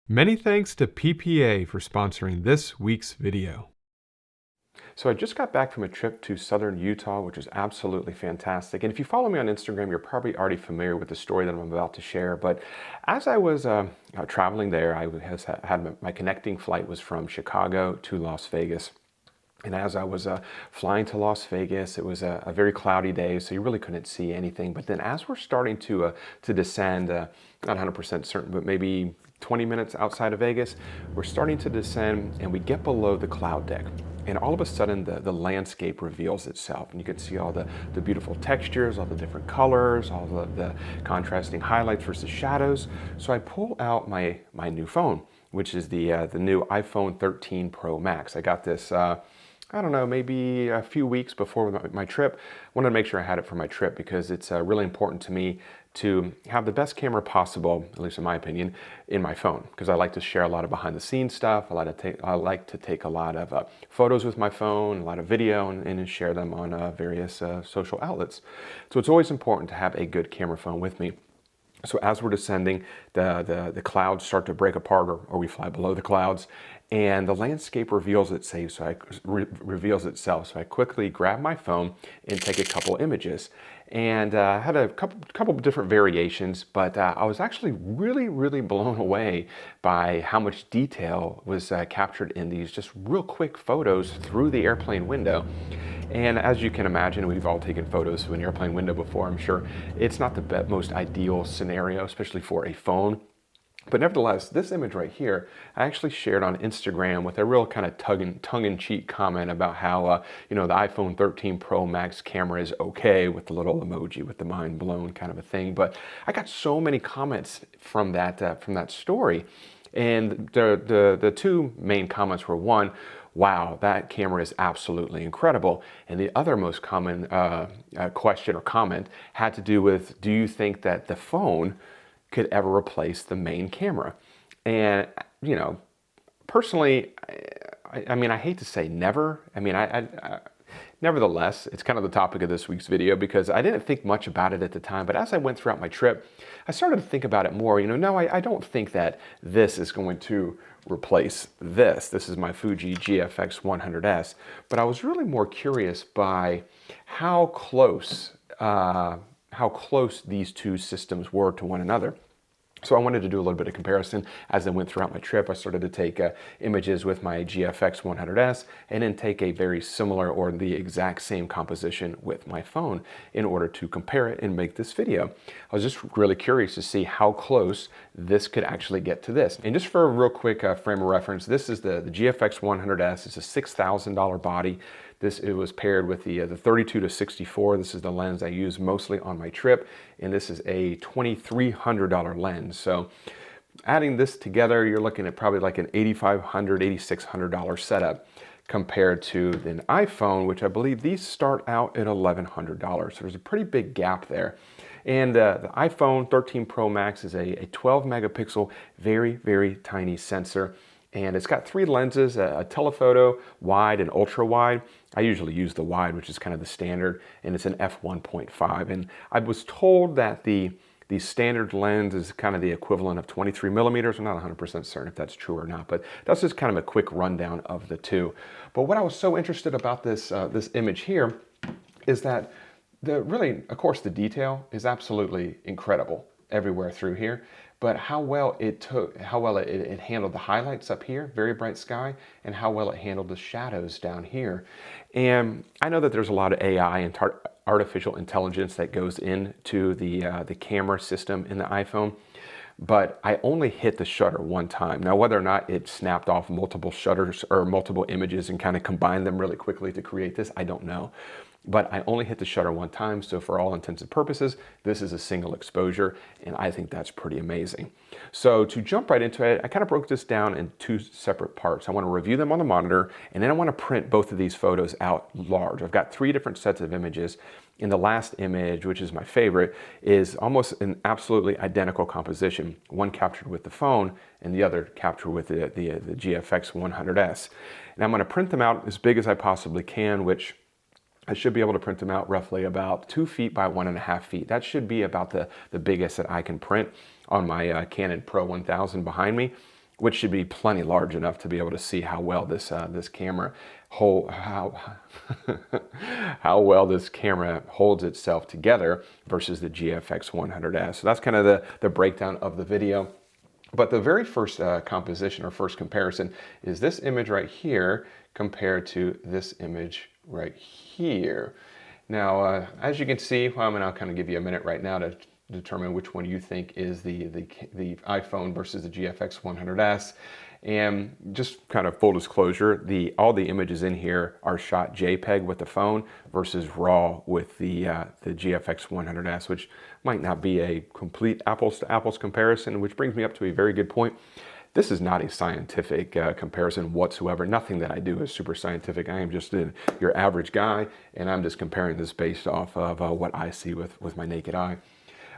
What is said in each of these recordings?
Many thanks to PPA for sponsoring this week's video. So I just got back from a trip to southern Utah, which was absolutely fantastic. And if you follow me on Instagram, you're probably already familiar with the story that I'm about to share. But as I was traveling there, had my connecting flight was from Chicago to Las Vegas. And as I was flying to Las Vegas, it was a very cloudy day, so you really couldn't see anything. But then as we're starting to descend, not 100% certain, but maybe 20 minutes outside of Vegas, we're starting to descend and we get below the cloud deck. And all of a sudden, the landscape reveals itself. And you can see all the beautiful textures, all the different colors, all the contrasting highlights versus shadows. So I pull out my new phone, which is the new iPhone 13 Pro Max. I got this I don't know, maybe a few weeks before my trip. Wanted to make sure I had it for my trip because it's really important to me to have the best camera possible, at least in my opinion, in my phone. Because I like to share a lot of behind the scenes stuff. I like to take a lot of photos with my phone, a lot of video, and share them on various social outlets. So it's always important to have a good camera phone with me. So as we're descending, the clouds start to break apart, or we fly below the clouds, and the landscape reveals itself. So I quickly grab my phone and take a couple images. And I had a couple of different variations, but I was actually really blown away by how much detail was captured in these just real quick photos through the airplane window. And as you can imagine, we've all taken photos through an airplane window before, I'm sure. It's not the most ideal scenario, especially for a phone. But nevertheless, this image right here, I actually shared on Instagram with a real kind of tongue-in-cheek comment about how, the iPhone 13 Pro Max camera is okay with the little emoji with the mind blown kind of a thing. But I got so many comments from that story. And the two main comments were, one, wow, that camera is absolutely incredible. And the other most common question or comment had to do with, do you think that the phone could ever replace the main camera? And, personally, I hate to say never. Nevertheless, it's kind of the topic of this week's video because I didn't think much about it at the time, but as I went throughout my trip, I started to think about it more. No, I don't think that this is going to replace this. This is my Fuji GFX100s, but I was really more curious by how close these two systems were to one another. So I wanted to do a little bit of comparison as I went throughout my trip. I started to take images with my GFX100s and then take a very similar or the exact same composition with my phone in order to compare it and make this video. I was just really curious to see how close this could actually get to this. And just for a real quick frame of reference, this is the GFX100s. It's a $6,000 body. It was paired with the 32 to 64. This is the lens I use mostly on my trip, and this is a $2,300 lens. So adding this together, you're looking at probably like an $8,500, $8,600 setup compared to an iPhone, which I believe these start out at $1,100. So there's a pretty big gap there. And the iPhone 13 Pro Max is a 12 megapixel, very tiny sensor. And it's got three lenses, a telephoto, wide, and ultra wide. I usually use the wide, which is kind of the standard, and it's an f1.5. And I was told that the standard lens is kind of the equivalent of 23 millimeters. I'm not 100% certain if that's true or not, but that's just kind of a quick rundown of the two. But what I was so interested about this image here is that of course, the detail is absolutely incredible everywhere through here. But how well it handled the highlights up here, very bright sky, and how well it handled the shadows down here. And I know that there's a lot of AI and artificial intelligence that goes into the camera system in the iPhone, but I only hit the shutter one time. Now, whether or not it snapped off multiple shutters or multiple images and kind of combined them really quickly to create this, I don't know. But I only hit the shutter one time, so for all intents and purposes, this is a single exposure, and I think that's pretty amazing. So to jump right into it, I kind of broke this down in two separate parts. I want to review them on the monitor, and then I want to print both of these photos out large. I've got three different sets of images. In the last image, which is my favorite, is almost an absolutely identical composition. One captured with the phone, and the other captured with the GFX100s. And I'm going to print them out as big as I possibly can, which I should be able to print them out roughly about 2 feet by 1.5 feet. That should be about the biggest that I can print on my Canon Pro 1000 behind me. which should be plenty large enough to be able to see how well this camera how well this camera holds itself together versus the GFX100s. So that's kind of the breakdown of the video. But the very first composition or first comparison is this image right here compared to this image right here. Now, as you can see, well, I'm going to kind of give you a minute right now to determine which one you think is the iPhone versus the GFX100s. And just kind of full disclosure, all the images in here are shot JPEG with the phone versus RAW with the GFX100s, which might not be a complete apples to apples comparison, which brings me up to a very good point. This is not a scientific comparison whatsoever. Nothing that I do is super scientific. I am just your average guy, and I'm just comparing this based off of what I see with my naked eye.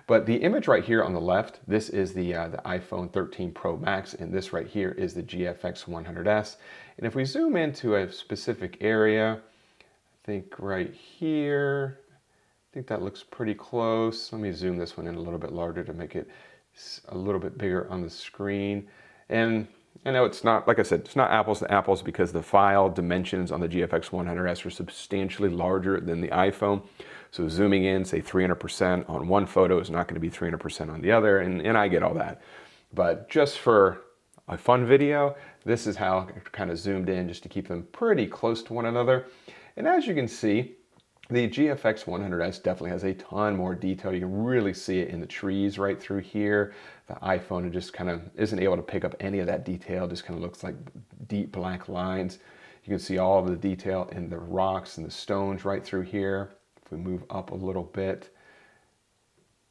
But the image right here on the left, this is the iPhone 13 Pro Max, and this right here is the GFX100s. And if we zoom into a specific area, I think right here, I think that looks pretty close. Let me zoom this one in a little bit larger to make it a little bit bigger on the screen. And I know it's not, like I said, it's not apples to apples because the file dimensions on the GFX100s are substantially larger than the iPhone. So zooming in, say 300% on one photo is not going to be 300% on the other, and I get all that. But just for a fun video, this is how I kind of zoomed in just to keep them pretty close to one another. And as you can see, the GFX100s definitely has a ton more detail. You can really see it in the trees right through here. The iPhone just kind of isn't able to pick up any of that detail, just kind of looks like deep black lines. You can see all of the detail in the rocks and the stones right through here. If we move up a little bit,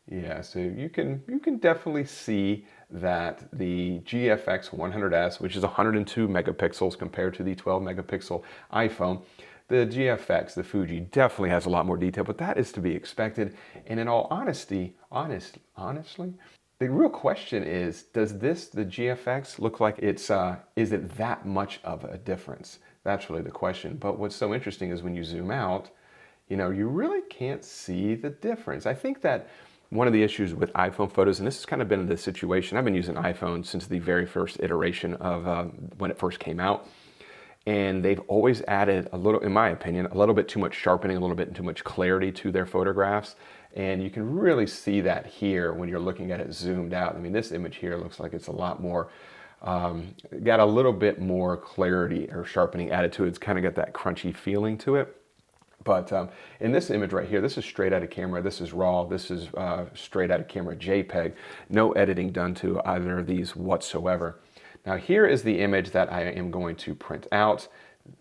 yeah, so you can definitely see that the GFX100s, which is 102 megapixels compared to the 12 megapixel iPhone, the GFX, the Fuji, definitely has a lot more detail, but that is to be expected. And in all honesty, honestly, the real question is, does the GFX look like it's, is it that much of a difference? That's really the question. But what's so interesting is when you zoom out, you know, you really can't see the difference. I think that one of the issues with iPhone photos, and this has kind of been the situation, I've been using iPhone since the very first iteration of when it first came out. And they've always added a little, in my opinion, a little bit too much sharpening, a little bit too much clarity to their photographs. And you can really see that here when you're looking at it zoomed out. I mean, this image here looks like it's a lot more, got a little bit more clarity or sharpening added to it. It's kind of got that crunchy feeling to it. But in this image right here, this is straight out of camera, this is RAW, this is straight out of camera JPEG. No editing done to either of these whatsoever. Now here is the image that I am going to print out.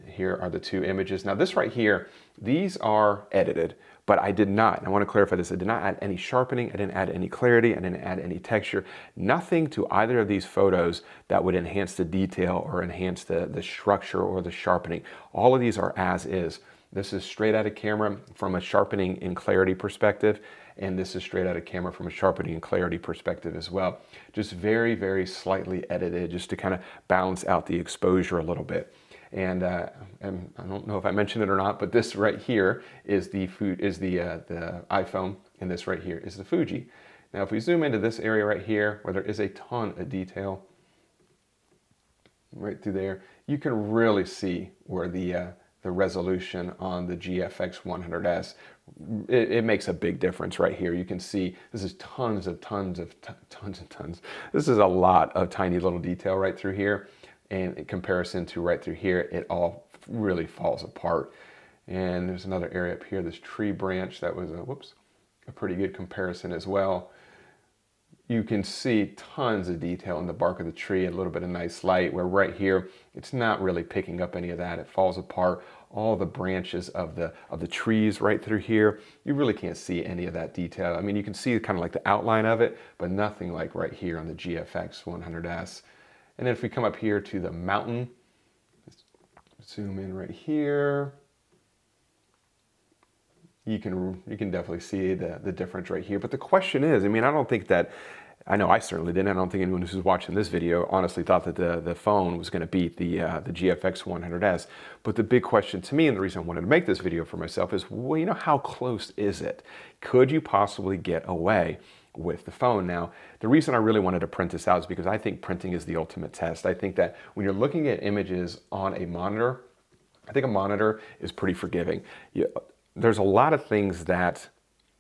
Here are the two images. Now this right here, these are edited, but I did not, and I want to clarify this, I did not add any sharpening, I didn't add any clarity, I didn't add any texture, nothing to either of these photos that would enhance the detail or enhance the structure or the sharpening. All of these are as is. This is straight out of camera from a sharpening and clarity perspective, and this is straight out of camera from a sharpening and clarity perspective as well. Just very, very slightly edited just to kind of balance out the exposure a little bit. And I don't know if I mentioned it or not, but this right here is the iPhone, and this right here is the Fuji. Now, if we zoom into this area right here, where there is a ton of detail right through there, you can really see where the resolution on the GFX100s, it makes a big difference right here. You can see this is tons. This is a lot of tiny little detail right through here. And in comparison to right through here, it all really falls apart. And there's another area up here, this tree branch, that was a pretty good comparison as well. You can see tons of detail in the bark of the tree, a little bit of nice light, where right here, it's not really picking up any of that. It falls apart. All the branches of the trees right through here, you really can't see any of that detail. I mean, you can see kind of like the outline of it, but nothing like right here on the GFX100s. And then if we come up here to the mountain, zoom in right here, you can definitely see the difference right here. But the question is, I mean, I don't think that, I know I certainly didn't. I don't think anyone who's watching this video honestly thought that the phone was going to beat the GFX100s. But the big question to me, and the reason I wanted to make this video for myself is, well, you know, how close is it? Could you possibly get away with the phone. Now, the reason I really wanted to print this out is because I think printing is the ultimate test. I think that when you're looking at images on a monitor, I think a monitor is pretty forgiving. There's a lot of things that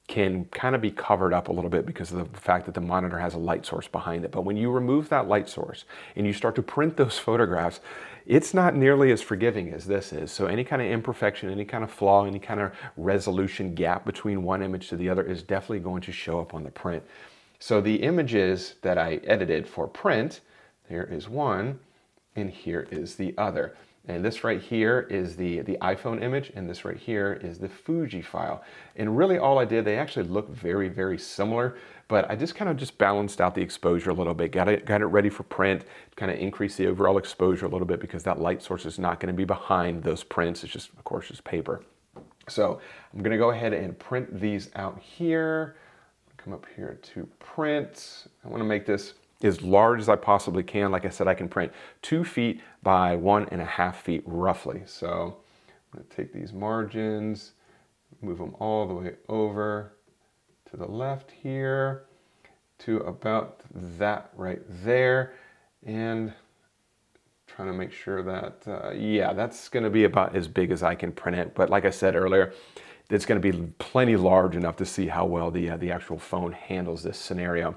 can kind of be covered up a little bit because of the fact that the monitor has a light source behind it. But when you remove that light source and you start to print those photographs, it's not nearly as forgiving as this is. So any kind of imperfection, any kind of flaw, any kind of resolution gap between one image to the other is definitely going to show up on the print. So the images that I edited for print, here is one and here is the other. And this right here is the iPhone image, and this right here is the Fuji file. And really all I did, they actually look very, very similar, but I just kind of just balanced out the exposure a little bit, got it ready for print, kind of increase the overall exposure a little bit because that light source is not going to be behind those prints. It's just, of course, just paper. So I'm going to go ahead and print these out here. Come up here to print. I want to make this as large as I possibly can. Like I said, I can print 2 feet by 1.5 feet roughly. So I'm going to take these margins, move them all the way over to the left here to about that right there, and trying to make sure that, yeah, that's going to be about as big as I can print it. But like I said earlier, it's going to be plenty large enough to see how well the actual phone handles this scenario.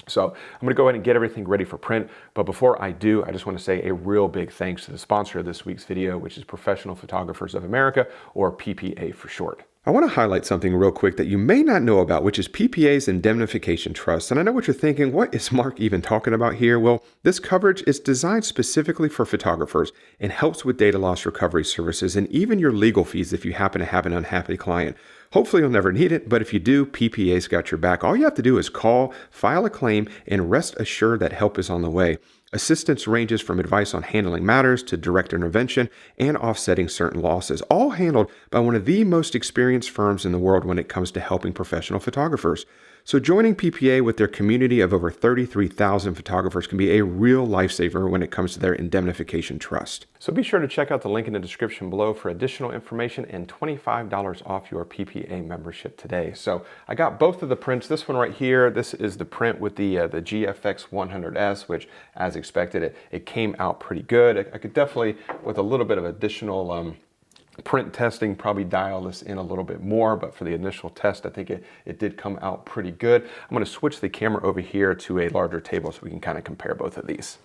So I'm going to go ahead and get everything ready for print. But before I do, I just want to say a real big thanks to the sponsor of this week's video, which is Professional Photographers of America, or PPA for short. I want to highlight something real quick that you may not know about, which is PPA's indemnification trust. And I know what you're thinking, what is Mark even talking about here? Well, this coverage is designed specifically for photographers and helps with data loss recovery services and even your legal fees if you happen to have an unhappy client. Hopefully you'll never need it, but if you do, PPA's got your back. All you have to do is call, file a claim, and rest assured that help is on the way. Assistance ranges from advice on handling matters to direct intervention and offsetting certain losses, all handled by one of the most experienced firms in the world when it comes to helping professional photographers. So joining PPA with their community of over 33,000 photographers can be a real lifesaver when it comes to their indemnification trust. So be sure to check out the link in the description below for additional information and $25 off your PPA membership today. So I got both of the prints. This one right here, this is the print with the GFX100s, which as expected, it came out pretty good. I could definitely, with a little bit of additional print testing, probably dial this in a little bit more, but for the initial test, I think it did come out pretty good. I'm going to switch the camera over here to a larger table so we can kind of compare both of these.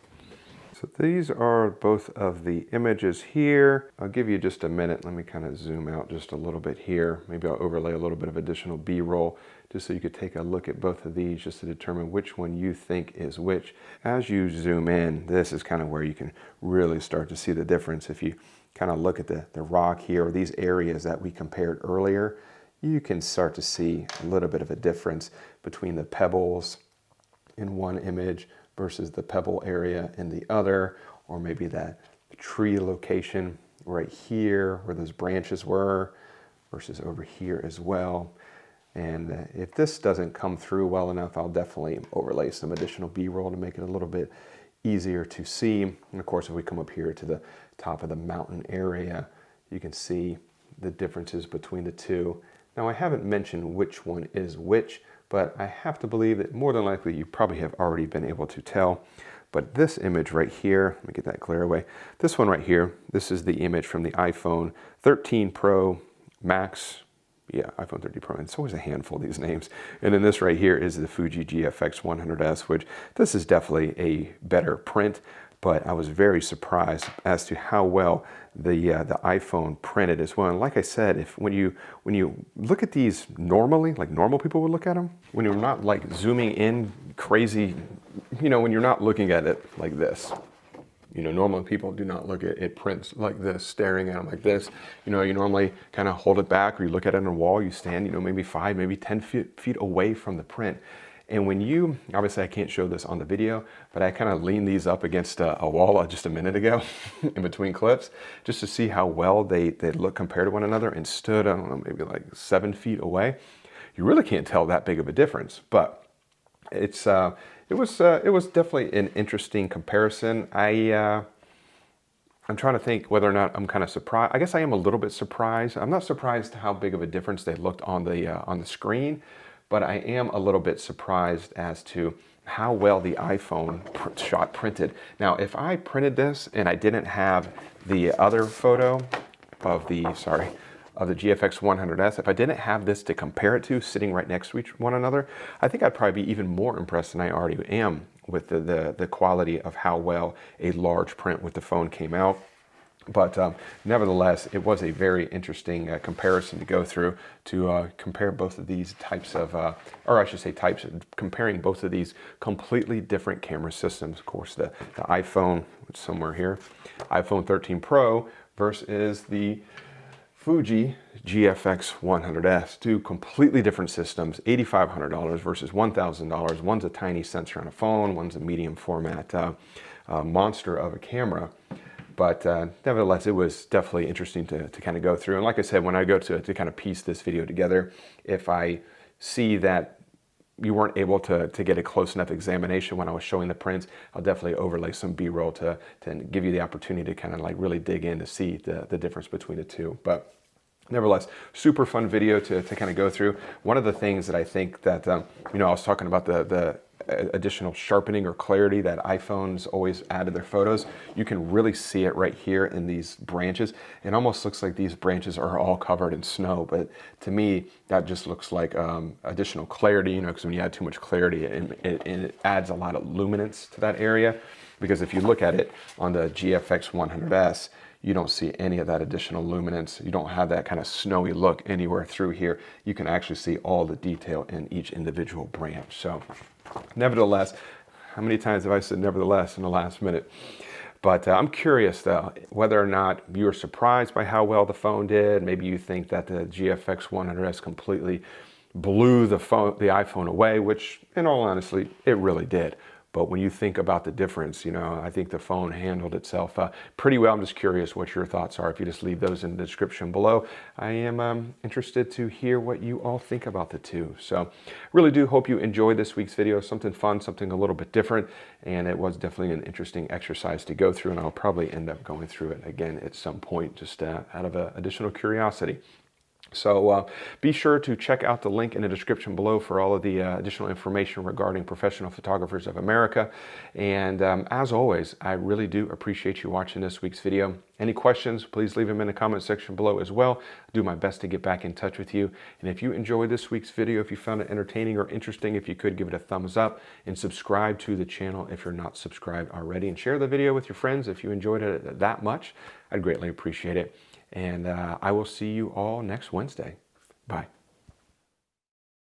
So these are both of the images here. I'll give you just a minute. Let me kind of zoom out just a little bit here. Maybe I'll overlay a little bit of additional B-roll just so you could take a look at both of these just to determine which one you think is which. As you zoom in, this is kind of where you can really start to see the difference. If you kind of look at the rock here, or these areas that we compared earlier, you can start to see a little bit of a difference between the pebbles in one image versus the pebble area in the other, or maybe that tree location right here where those branches were versus over here as well. And if this doesn't come through well enough, I'll definitely overlay some additional B-roll to make it a little bit easier to see. And of course, if we come up here to the top of the mountain area, you can see the differences between the two. Now, I haven't mentioned which one is which, but I have to believe that more than likely you probably have already been able to tell. But this image right here, let me get that clear away. This one right here, this is the image from the iPhone 13 Pro Max. Yeah, iPhone 13 Pro. It's always a handful of these names. And then this right here is the Fuji GFX100s, which this is definitely a better print. But I was very surprised as to how well the iPhone printed as well. And like I said, when you look at these normally, like normal people would look at them, when you're not like zooming in crazy, you know, when you're not looking at it like this. You know, normal people do not look at it prints like this, staring at them like this. You know, you normally kind of hold it back, or you look at it on a wall, you stand, you know, maybe 5, maybe 10 feet away from the print. And when you, obviously I can't show this on the video, but I kind of leaned these up against a wall just a minute ago in between clips, just to see how well they look compared to one another, and stood, I don't know, maybe like 7 feet away. You really can't tell that big of a difference, but it was definitely an interesting comparison. I'm trying to think whether or not I'm kind of surprised. I guess I am a little bit surprised. I'm not surprised how big of a difference they looked on the screen, but I am a little bit surprised as to how well the iPhone shot printed. Now, if I printed this and I didn't have the other photo of the, of the GFX100s, if I didn't have this to compare it to sitting right next to one another, I think I'd probably be even more impressed than I already am with the quality of how well a large print with the phone came out. But nevertheless, it was a very interesting comparison to go through to compare both of these types of, or I should say types, comparing both of these completely different camera systems. Of course, the iPhone, which is somewhere here, iPhone 13 Pro versus the Fuji GFX100s, two completely different systems, $8,500 versus $1,000. One's a tiny sensor on a phone, one's a medium format monster of a camera. But nevertheless, it was definitely interesting to kind of go through. And like I said, when I go to kind of piece this video together, if I see that you weren't able to get a close enough examination when I was showing the prints, I'll definitely overlay some B-roll to give you the opportunity to kind of like really dig in to see the difference between the two. But nevertheless, super fun video to kind of go through. One of the things that I think that, you know, I was talking about the additional sharpening or clarity that iPhones always add to their photos. You can really see it right here in these branches. It almost looks like these branches are all covered in snow, but to me, that just looks like additional clarity, you know, because when you add too much clarity, it adds a lot of luminance to that area. Because if you look at it on the GFX100s, you don't see any of that additional luminance. You don't have that kind of snowy look anywhere through here. You can actually see all the detail in each individual branch. So nevertheless, how many times have I said nevertheless in the last minute? But I'm curious though, whether or not you were surprised by how well the phone did. Maybe you think that the GFX100s completely blew the iPhone away, which in all honesty, it really did. But when you think about the difference, you know, I think the phone handled itself pretty well. I'm just curious what your thoughts are. If you just leave those in the description below, I am interested to hear what you all think about the two. So really do hope you enjoyed this week's video. Something fun, something a little bit different. And it was definitely an interesting exercise to go through. And I'll probably end up going through it again at some point, just out of additional curiosity. So be sure to check out the link in the description below for all of the additional information regarding Professional Photographers of America. And as always, I really do appreciate you watching this week's video. Any questions, please leave them in the comment section below as well. I'll do my best to get back in touch with you. And if you enjoyed this week's video, if you found it entertaining or interesting, if you could give it a thumbs up and subscribe to the channel if you're not subscribed already, and share the video with your friends if you enjoyed it that much. I'd greatly appreciate it. And I will see you all next Wednesday. Bye.